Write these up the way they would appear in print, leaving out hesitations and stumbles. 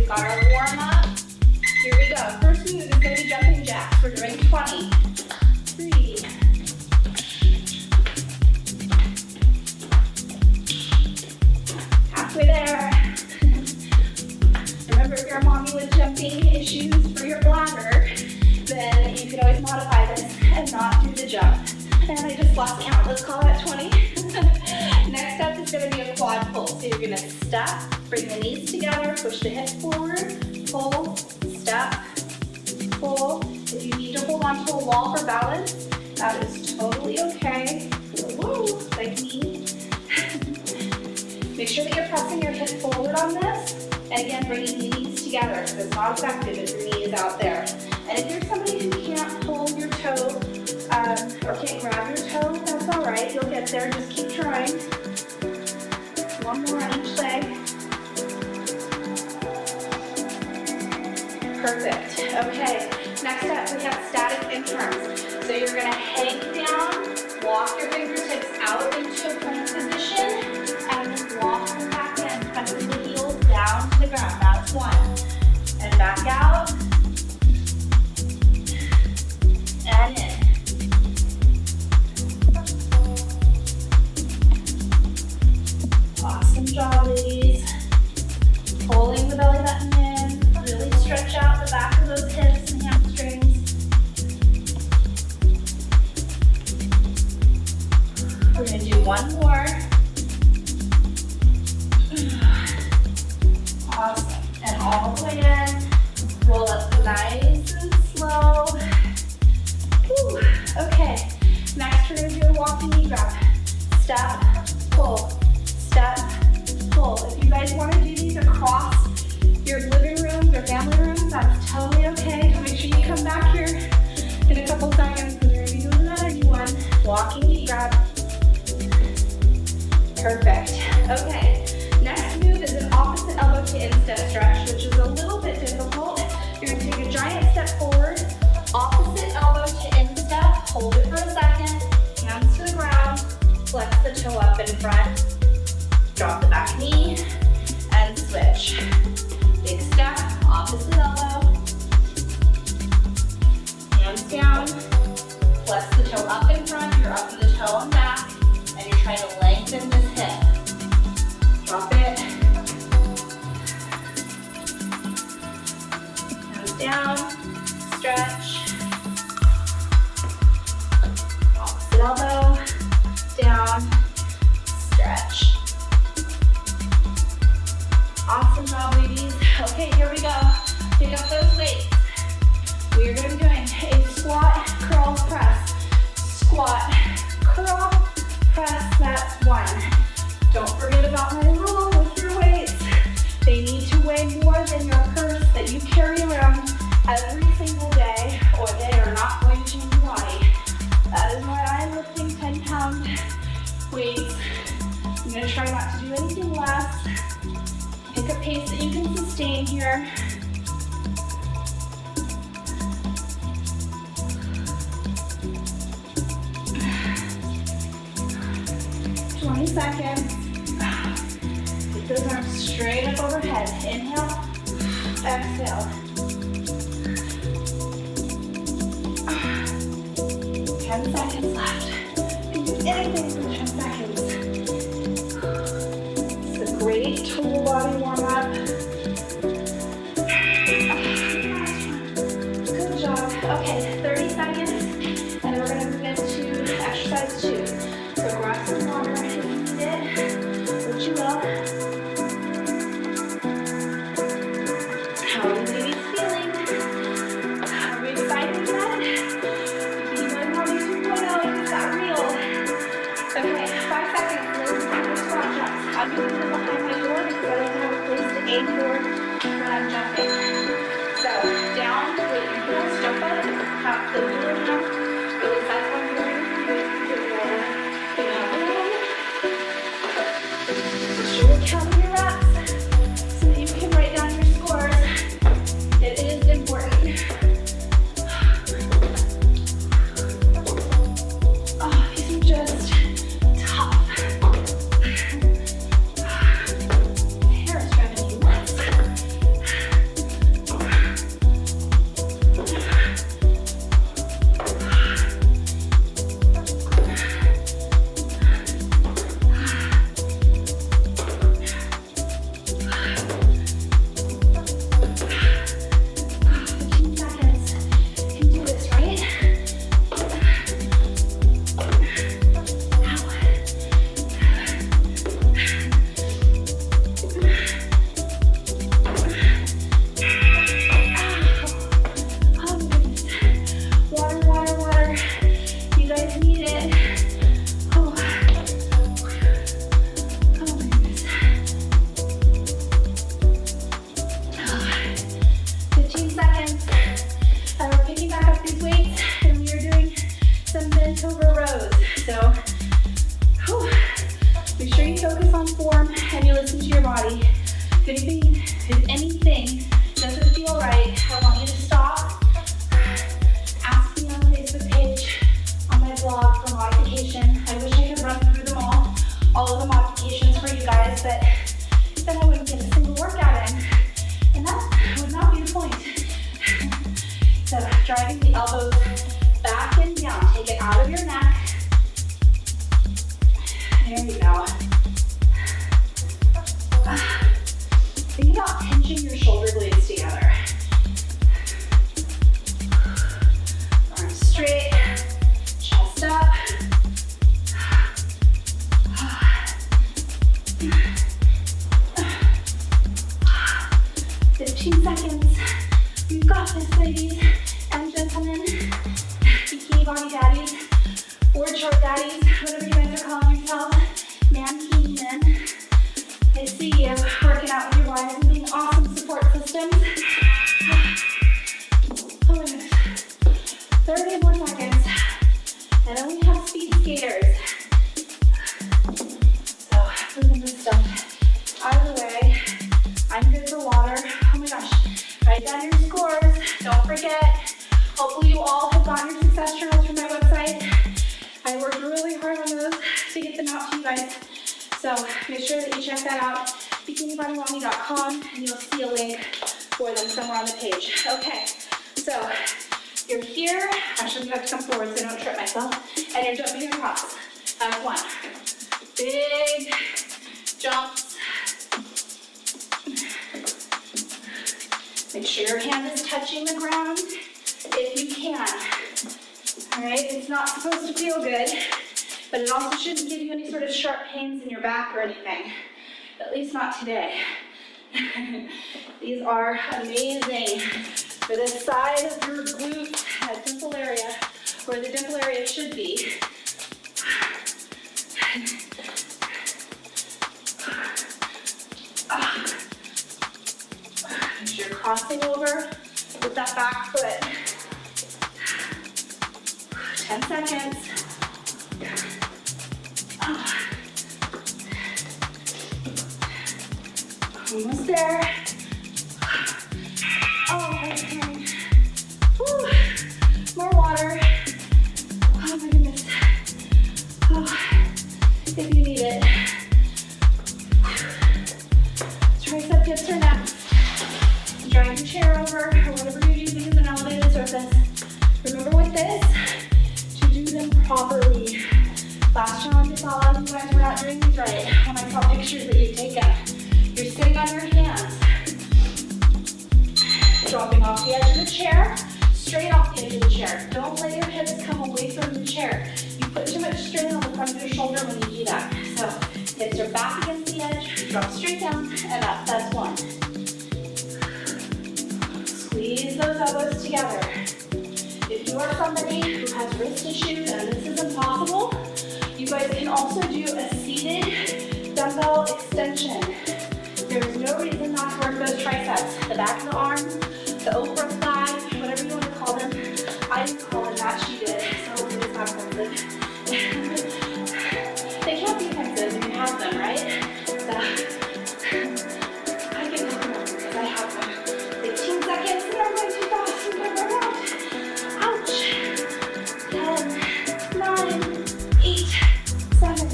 we've got our warm up. Here we go. First move is going to be jumping jacks. We're doing 20. 3. Halfway there. Remember, if you're a mommy with jumping issues for your bladder, then you can always modify this and not do the jump. And I just lost count. Let's call that 20. Next up is going to be a quad pull. So you're going to step, bring the knees together, push the hips forward, pull, step, pull. If you need to hold on to a wall for balance, that is totally okay. Woo, like me. Make sure that you're pressing your hip forward on this. And again, bringing the knees together. It's not effective if your knee is out there. And if you're somebody who can't pull your toe or can't grab your toe, that's all right. You'll get there. Just keep trying. One more on each leg. Perfect. Okay. Next up, we have static interns. So you're going to hang down, walk your fingertips out into a plank position, and then walk them back in, pressing the heels down to the ground. That's one. And back out. And in. Awesome job, ladies. Pulling the belly button in. Really stretch out the back of those hips and hamstrings. We're going to do one more. Awesome. And all the way in. Roll up nice and slow. Whew. Okay. Next, we're going to do a walking knee grab. Step, pull. Step, pull. If you guys want to do these across your living rooms or family rooms, that's totally okay. Make sure you come back here in a couple seconds because we're going to be doing another new one. Walking knee grab. Perfect. Okay. Next move is an opposite elbow to instep stretch, which is a little bit difficult. You're going to take a giant step forward, opposite elbow to instep, hold it for a second, hands to the ground, flex the toe up in front, drop the back knee, and switch. Big step, opposite elbow, hands down, flex the toe up in front, you're up in the toe and back, and you're trying to lengthen this hip. Drop it. Hands down, stretch. Opposite elbow, down, stretch. Awesome job, ladies. Okay, here we go. Pick up those weights. We are going to be doing a squat, curl, press. Squat, curl, press. That's one. Don't forget about my rule with your weights. They need to weigh more than your purse that you carry around every single day, or they are not going to change your body. That is why I'm lifting 10-pound weights. I'm going to try not to do anything less. Pick a pace that you can sustain here. Seconds. Keep those arms straight up overhead. Inhale, exhale. 10 seconds left. You can do anything for 10 seconds. It's a great total body warm up. Good job. Okay, 30 seconds, and then we're going to move into exercise 2. So grab some water. What you will. How are you babies feeling? Are we excited yet? You can learn how to do 2.0 if that real. Okay, 5 seconds. Let's do the squat jumps. I'm moving them behind my door because I don't have a place to aim for when I'm jumping. So down, with your heels, jump up, tap the middle jump. Really fast one here. Count your reps so that you can write down your scores. It is important. Oh, these are just tough. My hair is driving me nuts. If anything doesn't feel right, I want you to stop. Ask me on the Facebook page, on my blog for modification. I wish I could run through them all of the modifications for you guys, but then I wouldn't get a single workout in, and that would not be the point. So driving the elbows back and down, take it out of your neck. There you go. Think about pinching your shoulder blades together. Arms straight, chest up. 15 seconds. You've got this, ladies and gentlemen, bikini body daddies, board short daddies, whatever you guys are calling yourselves, man-king men. I see you working out with your wives and being awesome support systems. Oh my goodness. 30 more seconds. And then we have speed skaters. So, moving this stuff out of the way. I'm good for water. Oh my gosh. Write down your scores. Don't forget. Hopefully you all have gotten your success journals from my website. I worked really hard on those to get them out to you guys. So make sure that you check that out, bikinibodymommy.com, and you'll see a link for them somewhere on the page. Okay, so you're here. Actually, you have to come forward so I don't trip myself. And you're jumping across. That's one. Big jumps. Make sure your hand is touching the ground if you can. All right, it's not supposed to feel good, but it also shouldn't give you any sort of sharp pains in your back or anything. At least not today. These are amazing for the side of your glute, that dimple area, where the dimple area should be. Make sure you're crossing over with that back foot. 10 seconds. Almost there. Oh, okay. Whew. More water. Oh my goodness. Oh, if you need it. Tricep dips are next. Drive your chair over or whatever you're using as an elevated surface. Remember with this, to do them properly. Last challenge I saw a lot of you guys were not doing these right when I saw pictures that you've taken. You're sitting on your hands, dropping off the edge of the chair, straight off the edge of the chair. Don't let your hips come away from the chair. You put too much strain on the front of your shoulder when you do that. So hips are back against the edge, drop straight down and up. That's one. Squeeze those elbows together. If you are somebody who has wrist issues and this is impossible, you guys can also do a seated dumbbell extension. There's no reason not to work those triceps. The back of the arms, the Oprah flag, whatever you want to call them. I didn't call it that, she did, so it's not offensive. They can't be offensive if you have them, right? So, I can remember because I have them. 15 seconds, and I'm going too fast, I'm going to run out. Ouch. 10, 9, 8, 7,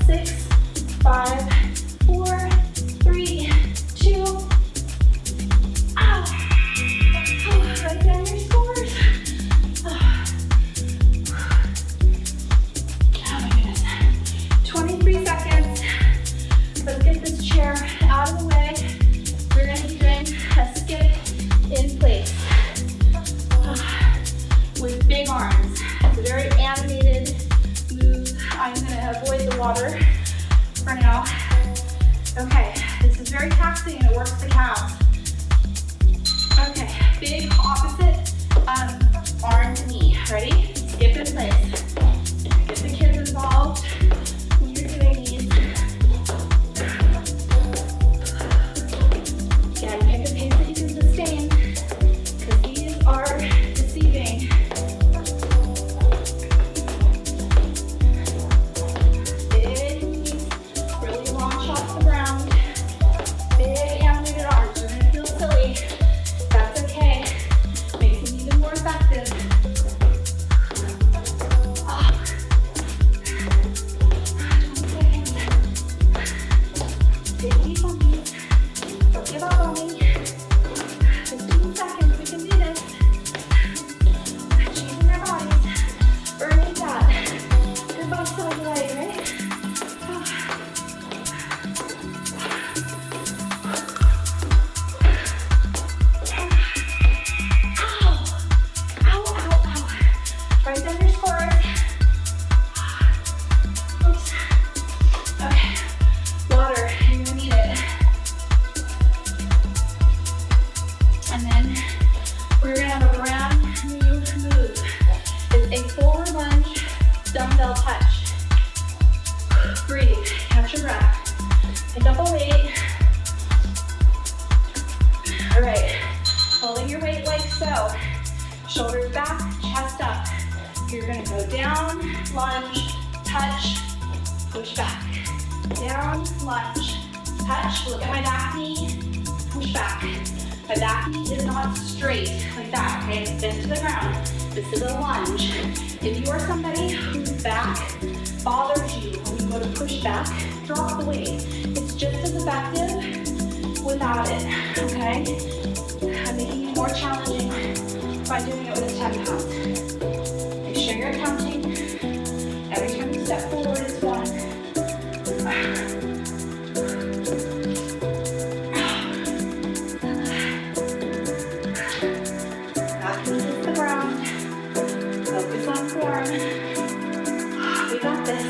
6, 5, 4, 3, 2, ow! Oh, write down your scores. Oh my goodness. 23 seconds. Let's get this chair out of the way. We're going to be doing a skip in place with big arms. It's a very animated move. I'm going to avoid the water for now. Okay, this is very taxing and it works the calves. Okay, big opposite arm to knee. Ready? Skip in place. Get the kids involved when you're doing these. Again, pick a pace that you can sustain because these are deceiving. Big knees, really launch off the ground. Big Shoulders back, chest up. You're gonna go down, lunge, touch, push back. Down, lunge, touch. Look at my back knee, push back. My back knee is not straight like that, okay? It's bent to the ground. This is a lunge. If you are somebody whose back bothers you when you go to push back, drop the weight. It's just as effective without it, okay? I'm making it more challenging by doing it with 10 pounds. Make sure you're counting. Every time you step forward, it's 1. Back knee hits the ground. Focus on form. We got this.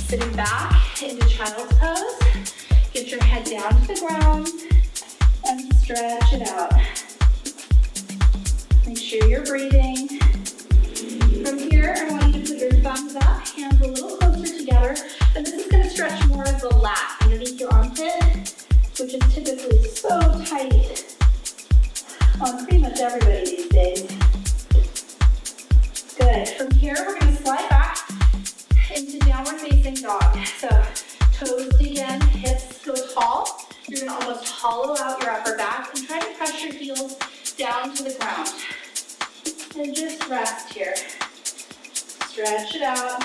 Sitting back into child's pose. Get your head down to the ground and stretch it out. Make sure you're breathing. From here, I want you to put your thumbs up, hands a little closer together, and this is going to stretch more of the lat underneath your armpit, which is typically so tight on pretty much everybody these days. Good. From here, we're going to slide back into downward facing dog. So toes dig in, hips go tall. You're going to almost hollow out your upper back and try to press your heels down to the ground. And just rest here. Stretch it out.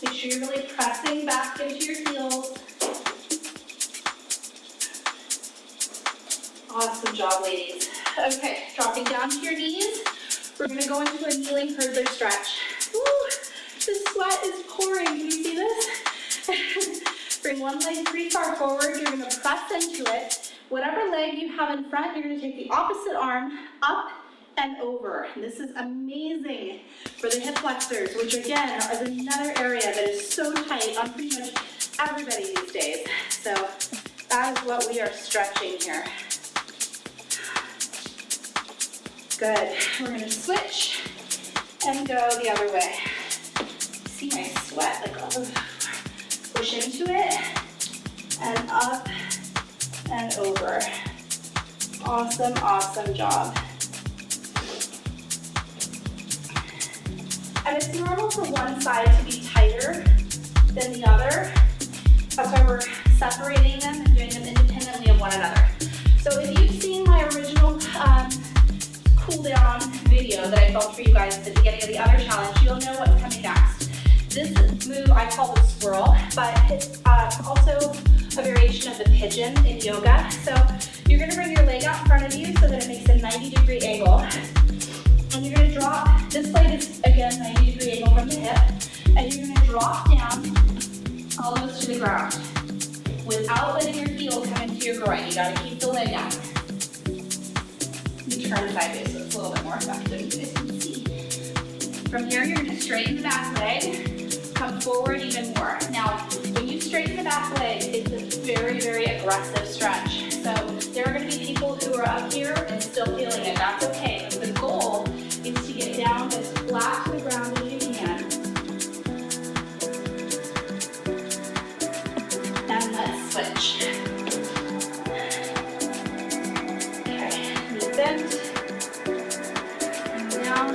Make sure you're really pressing back into your heels. Awesome job, ladies. Okay, dropping down to your knees. We're going to go into a kneeling hurdler stretch. Woo, the sweat is pouring. Can you see this? Bring one leg pretty far forward. You're going to press into it. Whatever leg you have in front, you're going to take the opposite arm up and over. This is amazing for the hip flexors, which again is another area that is so tight on pretty much everybody these days. So that is what we are stretching here. Good. We're going to switch and go the other way. See my sweat, like push into it and up and over. Awesome, awesome job. And it's normal for one side to be tighter than the other. That's why we're separating them and doing them independently of one another. So if you've seen my original cool down video that I filmed for you guys at the beginning of the other challenge, you'll know what's coming next. This move I call the squirrel, but it's also a variation of the pigeon in yoga. So you're gonna bring your leg out in front of you so that it makes a 90-degree angle. And you're gonna drop, this leg is again 90-degree angle from the hip, and you're gonna drop down almost to the ground without letting your heel come into your groin. You gotta keep the leg out. You turn sideways so it's a little bit more effective, you guys can see. From here, you're gonna straighten the back leg, come forward even more. Now, when you straighten the back leg, it's a very, very aggressive stretch. So there are gonna be people who are up here and still feeling it. That's okay. But the goal is to get down as flat to the ground as you can. And let's switch. Okay, knee bent. And down.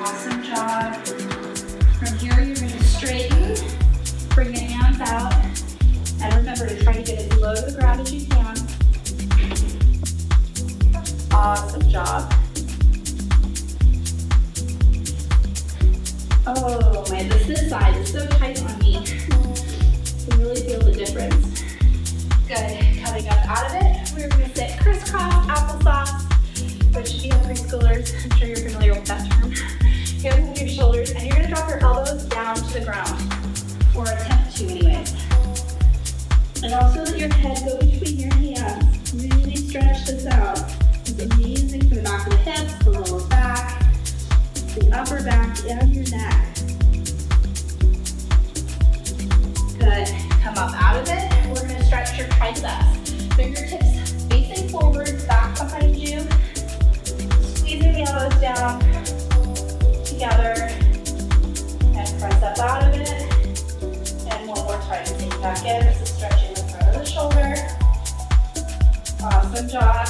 Awesome job. From here, you're going to straighten, bring the hands out, and remember to try to get as low to the ground as you can. Awesome job. Oh man, this side is so tight on me. You can really feel the difference. Good. Coming up out of it, we're going to sit crisscross applesauce, which if you have preschoolers, I'm sure you're familiar with that term. Hands on your shoulders, and you're going to drop your elbows down to the ground, or attempt to anyways. And also let your head go between your hands. Really stretch this out. It's amazing for the back of the hips, the lower back, the upper back, and your neck. Good. Come up out of it. We're going to stretch your triceps. Fingertips facing forward, back behind you. Squeezing the elbows down together. And press up out of it. And one more time. Sink back in. This is stretching the front of the shoulder. Awesome job.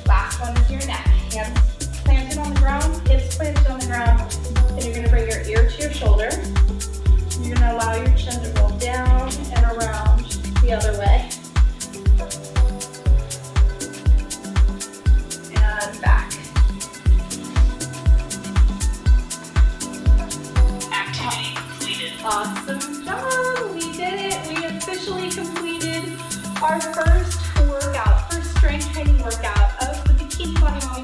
Last one is your neck. Hands planted on the ground, hips planted on the ground. And you're going to bring your ear to your shoulder. You're going to allow your chin to roll down and around the other way. And back. Activity completed. Awesome job. We did it. We officially completed our first workout, first strength training workout of the Bikini Body Mommy